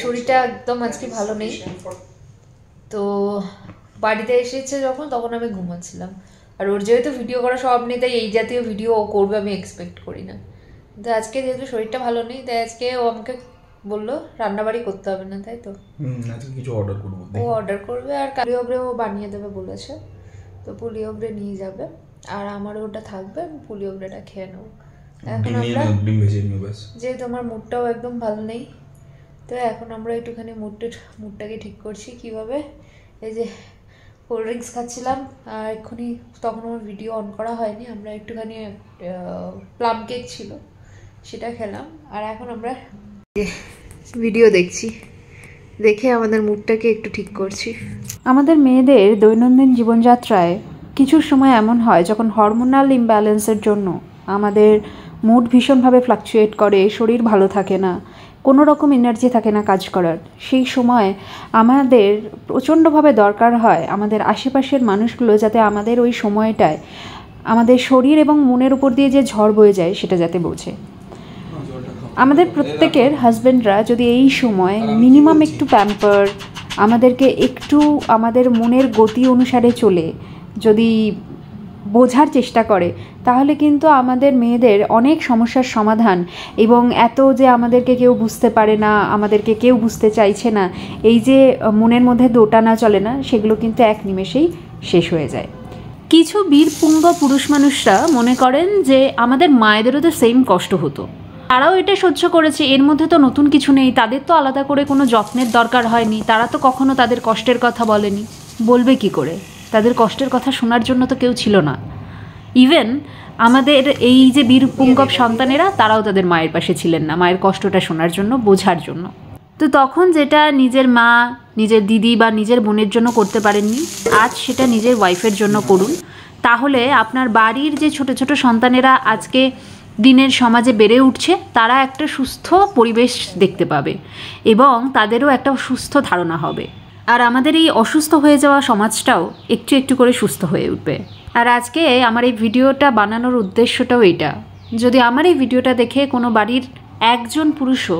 শরীরটা একদম আজকে ভালো নেই, তো বাড়িতে এসেছে যখন তখন আমি ঘুমাচ্ছিলাম। আর ওর যেহেতু ভিডিও করা সব নেই, তাই এই জাতীয় ভিডিও ও করবে আমি এক্সপেক্ট করি না। কিন্তু আজকে যেহেতু শরীরটা ভালো নেই, তাই আজকে ও আমাকে বললো রান্নাবাড়ি করতে হবে না, তাই তো আজকে কিছু অর্ডার করবো। ও অর্ডার করবে আর পুলিওগ্রে ও বানিয়ে দেবে বলেছে, তো পুলিওগ্রে নিয়ে যাবে আর আমার ওটা থাকবে, আমি পুলিওগ্রেটা খেয়ে নেবো। এখন আমরা যেহেতু আমার মুডটাও একদম ভালো নেই, তো এখন আমরা একটুখানি মুডটাকে ঠিক করছি কিভাবে। এই যে কোল্ড ড্রিঙ্কস খাচ্ছিলাম আর এক্ষুনি, তখন আমার ভিডিও অন করা হয়নি, আমরা একটুখানি প্লাম কেক ছিল সেটা খেলাম। আর এখন আমরা ভিডিও দেখছি, দেখে আমাদের মুডটাকে একটু ঠিক করছি। আমাদের মেয়েদের দৈনন্দিন জীবনযাত্রায় কিছু সময় এমন হয় যখন হরমোনাল ইমব্যালেন্সের জন্য আমাদের মুড ভীষণভাবে ফ্লাকচুয়েট করে, শরীর ভালো থাকে না, কোনো রকম এনার্জি থাকে না কাজ করার। সেই সময় আমাদের প্রচণ্ডভাবে দরকার হয় আমাদের আশেপাশের মানুষগুলো যাতে আমাদের ওই সময়টায় আমাদের শরীর এবং মনের উপর দিয়ে যে ঝড় বয়ে যায় সেটা যাতে বোঝে। আমাদের প্রত্যেকের হাজব্যান্ডরা যদি এই সময় মিনিমাম একটু প্যাম্পার, আমাদেরকে একটু আমাদের মনের গতি অনুসারে চলে যদি বোঝার চেষ্টা করে, তাহলে কিন্তু আমাদের মেয়েদের অনেক সমস্যার সমাধান, এবং এত যে আমাদেরকে কেউ বুঝতে পারে না, আমাদেরকে কেউ বুঝতে চাইছে না, এই যে মনের মধ্যে দোটানা চলে না, সেগুলো কিন্তু এক নিমেষেই শেষ হয়ে যায়। কিছু বীরপুঙ্গ পুরুষ মানুষরা মনে করেন যে আমাদের মায়েদেরও তো সেম কষ্ট হতো, তারাও এটা সহ্য করেছে, এর মধ্যে তো নতুন কিছু নেই, তাদের তো আলাদা করে কোনো যত্নের দরকার হয়নি, তারা তো কখনো তাদের কষ্টের কথা বলেনি। বলবে কি করে? তাদের কষ্টের কথা শোনার জন্য তো কেউ ছিল না। ইভেন আমাদের এই যে বীরপুঙ্গব সন্তানেরা, তারাও তাদের মায়ের পাশে ছিলেন না মায়ের কষ্টটা শোনার জন্য, বোঝার জন্য। তো তখন যেটা নিজের মা, নিজের দিদি বা নিজের বোনের জন্য করতে পারেননি, আজ সেটা নিজের ওয়াইফের জন্য করুন। তাহলে আপনার বাড়ির যে ছোট ছোট সন্তানেরা আজকে দিনের সমাজে বেড়ে উঠছে, তারা একটা সুস্থ পরিবেশ দেখতে পাবে এবং তাদেরও একটা সুস্থ ধারণা হবে। আর আমাদের এই অসুস্থ হয়ে যাওয়া সমাজটাও একটু একটু করে সুস্থ হয়ে উঠবে। আর আজকে আমার এই ভিডিওটা বানানোর উদ্দেশ্যটাও এটা, যদি আমার এই ভিডিওটা দেখে কোনো বাড়ির একজন পুরুষও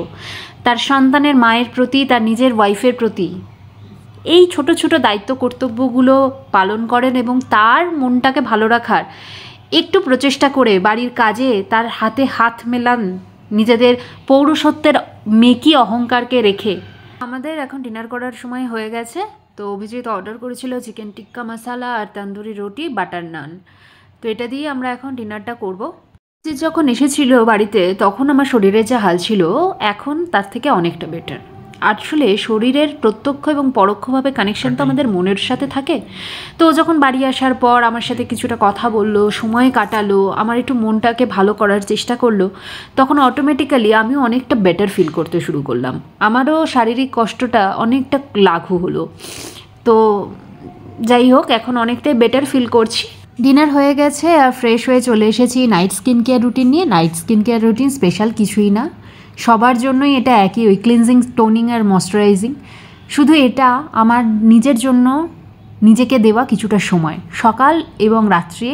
তার সন্তানের মায়ের প্রতি, তার নিজের ওয়াইফের প্রতি এই ছোট ছোট দায়িত্ব কর্তব্যগুলো পালন করেন এবং তার মনটাকে ভালো রাখার একটু প্রচেষ্টা করে বাড়ির কাজে তার হাতে হাত মেলান, নিজেদের পৌরুষত্বের মেকি অহংকারকে রেখে। আমাদের এখন ডিনার করার সময় হয়ে গেছে, তো অভিজিৎ অর্ডার করেছিল চিকেন টিক্কা মশালা আর তন্দুরি রুটি, বাটার নান। তো এটা দিয়ে আমরা এখন ডিনারটা করব। অভিজিৎ যখন এসেছিল বাড়িতে, তখন আমার শরীরের যা হাল ছিল, এখন তার থেকে অনেকটা বেটার। আসলে শরীরের প্রত্যক্ষ এবং পরোক্ষভাবে কানেকশন তো আমাদের মনের সাথে থাকে। তো যখন বাড়ি আসার পর আমার সাথে কিছুটা কথা বললো, সময় কাটালো, আমার একটু মনটাকে ভালো করার চেষ্টা করলো, তখন অটোমেটিক্যালি আমিও অনেকটা বেটার ফিল করতে শুরু করলাম। আমারও শারীরিক কষ্টটা অনেকটা লাঘু হলো। তো যাই হোক, এখন অনেকটাই বেটার ফিল করছি। ডিনার হয়ে গেছে আর ফ্রেশ হয়ে চলে এসেছি নাইট স্কিন কেয়ার রুটিন নিয়ে। Night skin care routine special কিছুই না, সবার জন্যই এটা একই, ওই ক্লিনজিং, টোনিং আর ময়শ্চারাইজিং। শুধু এটা আমার নিজের জন্য নিজেকে দেওয়া কিছুটা সময়, সকাল এবং রাত্রে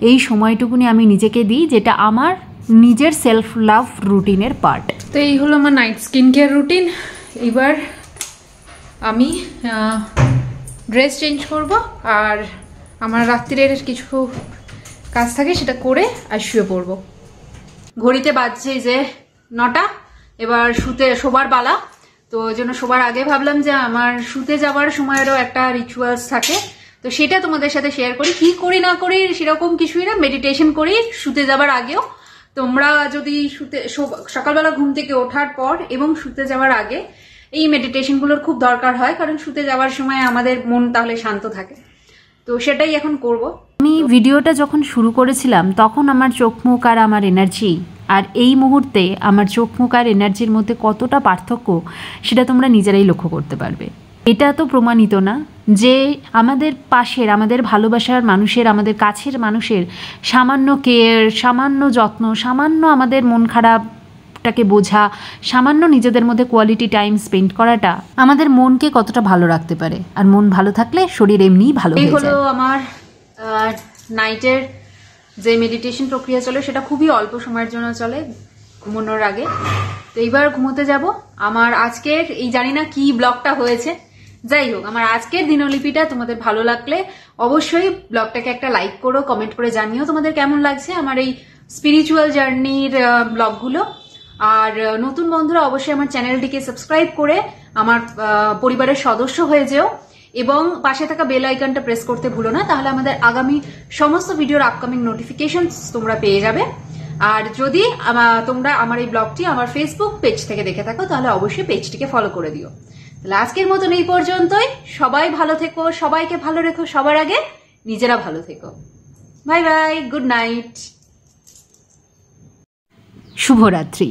এই সময়টুকুনি আমি নিজেকে দিই, যেটা আমার নিজের সেলফ লাভ রুটিনের পার্ট। তো এই হলো আমার নাইট স্কিন কেয়ার রুটিন। এবার আমি ড্রেস চেঞ্জ করব আর আমার রাত্রির কিছু কাজ থাকে সেটা করে আর শুয়ে পড়ব। ঘড়িতে বাজছে যে 9টা, এবার শোবার পালা। তো ওই জন্য শোবার আগে ভাবলাম যে আমার শুতে যাওয়ার সময়েরও একটা রিচুয়ালস থাকে, তো সেটা তোমাদের সাথে শেয়ার করি। কি করি না করি সেরকম কিছুই না, মেডিটেশন করি শুতে যাবার আগেও। তোমরা যদি সকালবেলা ঘুম থেকে ওঠার পর এবং শুতে যাওয়ার আগে এই মেডিটেশনগুলোর খুব দরকার হয়, কারণ শুতে যাওয়ার সময় আমাদের মন তাহলে শান্ত থাকে। তো সেটাই এখন করব। আমি ভিডিওটা যখন শুরু করেছিলাম তখন আমার চোখ মুখ আর আমার এনার্জি, আর এই মুহূর্তে আমার চোখ মুখ আর এনার্জির মধ্যে কতটা পার্থক্য সেটা তোমরা নিজেরাই লক্ষ্য করতে পারবে। এটা তো প্রমাণিত না যে আমাদের পাশের, আমাদের ভালোবাসার মানুষের, আমাদের কাছের মানুষের সামান্য কেয়ার, সামান্য যত্ন, সামান্য আমাদের মন খারাপটাকে বোঝা, সামান্য নিজেদের মধ্যে কোয়ালিটি টাইম স্পেন্ড করাটা আমাদের মনকে কতটা ভালো রাখতে পারে। আর মন ভালো থাকলে শরীর এমনিই ভালো হয়ে যায়। এই হলো আমার নাইটের যে মেডিটেশন প্রক্রিয়া চলে, সেটা খুবই অল্প সময়ের জন্য চলে ঘুমানোর আগে। তো এইবার ঘুমোতে যাব। আমার আজকের এই জানি না কি ব্লগটা হয়েছে, যাই হোক আমার আজকের দিনলিপিটা তোমাদের ভালো লাগলে অবশ্যই ব্লগটাকে একটা লাইক করো, কমেন্ট করে জানিও তোমাদের কেমন লাগছে আমার এই স্পিরিচুয়াল জার্নির ব্লগগুলো। আর নতুন বন্ধুরা অবশ্যই আমার চ্যানেলটিকে সাবস্ক্রাইব করে আমার পরিবারের সদস্য হয়ে যেও এবং পাশে থাকা বেল আইকনটা প্রেস করতে ভুলো না, তাহলে আমাদের আগামী সমস্ত ভিডিওর আপকামিং নোটিফিকেশনস তোমরা পেয়ে যাবে। আর যদি তোমরা আমার এই ব্লগটি আমার ফেসবুক পেজ থেকে দেখে থাকো তাহলে অবশ্যই পেজটিকে ফলো করে দিও। তাহলে আজকের মতন এই পর্যন্তই। সবাই ভালো থেকো, সবাইকে ভালো রেখো, সবার আগে নিজেরা ভালো থেকো। বাই বাই, গুড নাইট, শুভরাত্রি।